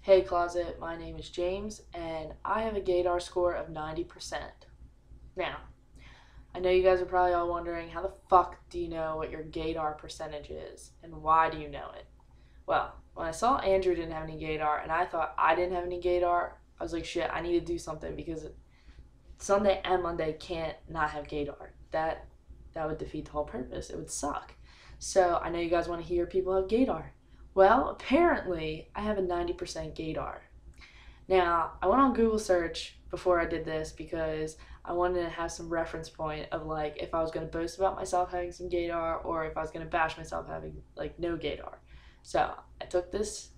Hey Closet, my name is James, and I have a gaydar score of 90%. Now, I know you guys are probably all wondering, how the fuck do you know what your gaydar percentage is, and why do you know it? Well, when I saw Andrew didn't have any gaydar, and I thought I didn't have any gaydar, I was like, shit, I need to do something, because Sunday and Monday can't not have gaydar. That would defeat the whole purpose. It would suck. So I know you guys want to hear people have gaydar. Well, apparently, I have a 90% gaydar. Now, I went on Google search before I did this because I wanted to have some reference point of like if I was going to boast about myself having some gaydar or if I was going to bash myself having like no gaydar. So I took this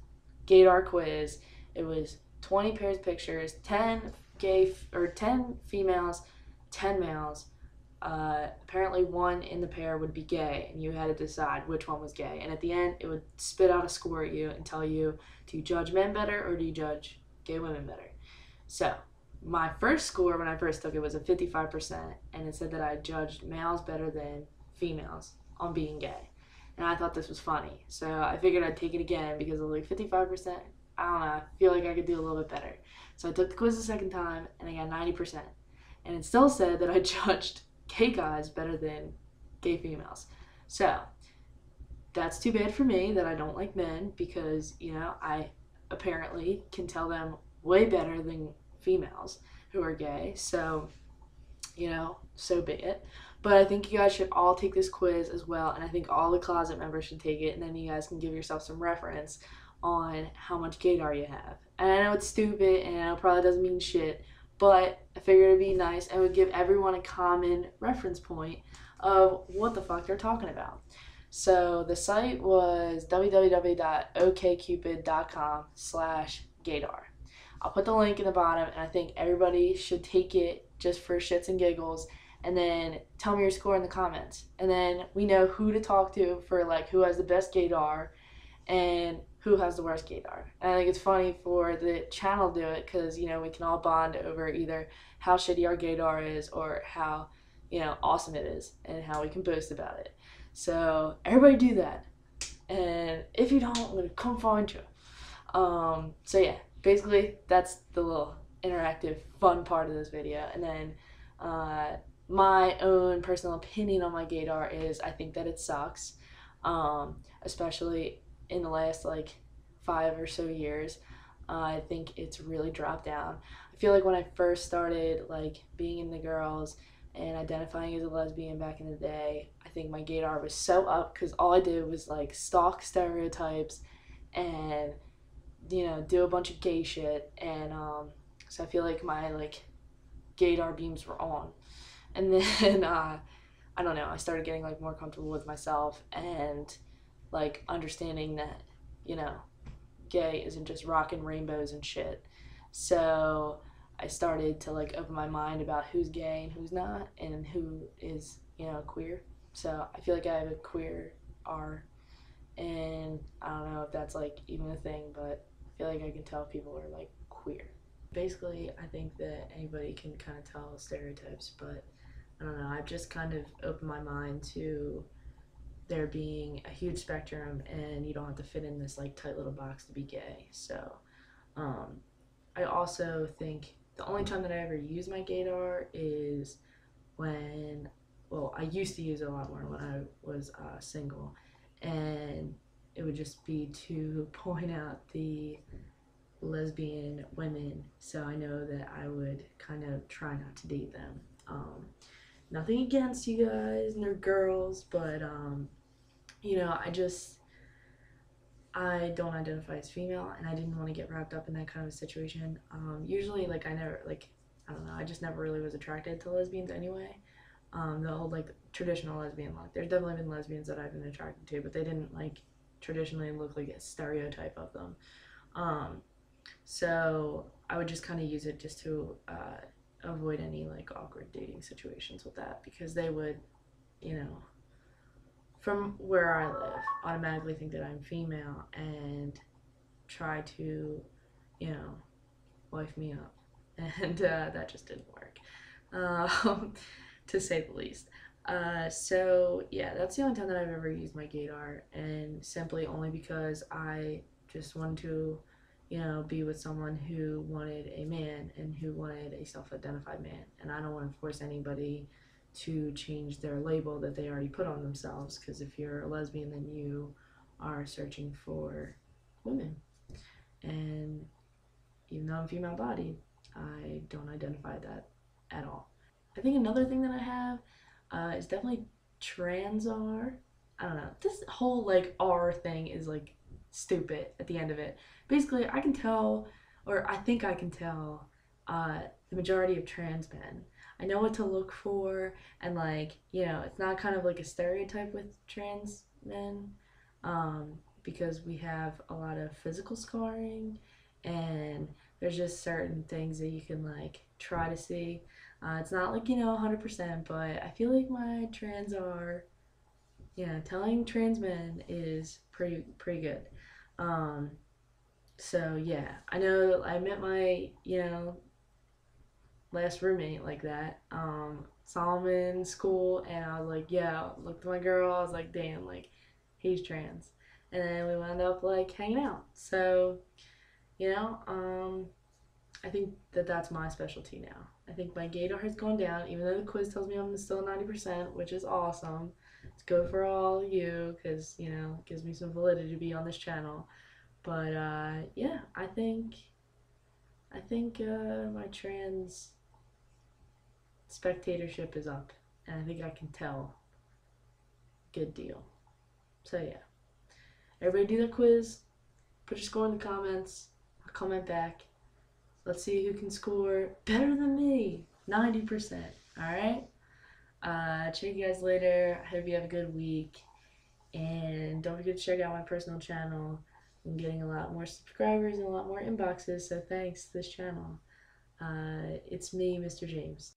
gaydar quiz. It was 20 pairs of pictures, 10 10 females, 10 males. Apparently one in the pair would be gay, and you had to decide which one was gay. And at the end, it would spit out a score at you and tell you, do you judge men better or do you judge gay women better? So my first score when I first took it was a 55%, and it said that I judged males better than females on being gay. And I thought this was funny, so I figured I'd take it again because it was like 55%. I don't know, I feel like I could do a little bit better. So I took the quiz the second time, and I got 90%. And it still said that I judged gay guys better than gay females. So that's too bad for me that I don't like men because, I apparently can tell them way better than females who are gay. So, so be it. But I think you guys should all take this quiz as well, and I think all the closet members should take it, and then you guys can give yourself some reference on how much gaydar you have. And I know it's stupid, and I know it probably doesn't mean shit, but I figured it'd be nice and would give everyone a common reference point of what the fuck they're talking about. So the site was www.okcupid.com/gaydar. I'll put the link in the bottom, and I think everybody should take it just for shits and giggles, and then tell me your score in the comments. And then we know who to talk to for like who has the best gaydar and who has the worst gaydar. And I think it's funny for the channel to do it because, we can all bond over either how shitty our gaydar is or how, awesome it is and how we can boast about it. So everybody do that. And if you don't, I'm going to come find you. So yeah, basically that's the little interactive fun part of this video. And then my own personal opinion on my gaydar is I think that it sucks, especially in the last like 5 or so years. I think it's really dropped down. I feel like when I first started like being in the girls and identifying as a lesbian back in the day, I think my gaydar was so up because all I did was like stalk stereotypes and do a bunch of gay shit, and so I feel like my like gaydar beams were on. And then I don't know, I started getting like more comfortable with myself and like understanding that gay isn't just rocking rainbows and shit. So I started to like open my mind about who's gay and who's not and who is queer. So I feel like I have a queer R, and I don't know if that's like even a thing, but I feel like I can tell people are like queer. Basically, I think that anybody can kind of tell stereotypes, but I don't know, I've just kind of opened my mind to there being a huge spectrum and you don't have to fit in this like tight little box to be gay. So I also think the only time that I ever use my gaydar is when, well, I used to use it a lot more when I was single, and it would just be to point out the lesbian women, so I know that I would kind of try not to date them. Nothing against you guys and they're girls, but I don't identify as female, and I didn't want to get wrapped up in that kind of a situation. Usually, like, I never, like, I don't know, I just never really was attracted to lesbians anyway. The old, like, traditional lesbian look. There's definitely been lesbians that I've been attracted to, but they didn't, like, traditionally look like a stereotype of them. So I would just kind of use it just to avoid any, like, awkward dating situations with that, because they would, from where I live, automatically think that I'm female and try to, wife me up. And that just didn't work, to say the least. So yeah, that's the only time that I've ever used my gaydar, and simply only because I just wanted to, be with someone who wanted a man and who wanted a self-identified man. And I don't want to force anybody to change their label that they already put on themselves, because if you're a lesbian, then you are searching for women. And even though I'm female bodied, I don't identify that at all. I think another thing that I have is definitely trans R. I don't know. This whole like R thing is like stupid at the end of it. Basically, I can tell, or I think I can tell, the majority of trans men. I know what to look for, and like, it's not kind of like a stereotype with trans men, because we have a lot of physical scarring, and there's just certain things that you can like try to see. It's not like 100%, but I feel like my trans are, telling trans men is pretty good. Um, so yeah, I know I met my last roommate like that. Solomon in school, and I was like, yeah, looked at my girl, I was like, damn, like he's trans, and then we wound up like hanging out. So you know, I think that that's my specialty now. I think my gaydar has gone down, even though the quiz tells me I'm still 90%, which is awesome. It's good for all you, because, it gives me some validity to be on this channel. But, yeah, I think my trans spectatorship is up, and I think I can tell. Good deal. So, yeah. Everybody do their quiz. Put your score in the comments. I'll comment back. Let's see who can score better than me. 90%. Alright? Check you guys later. I hope you have a good week. And don't forget to check out my personal channel. I'm getting a lot more subscribers and a lot more inboxes, so thanks to this channel. It's me, Mr. James.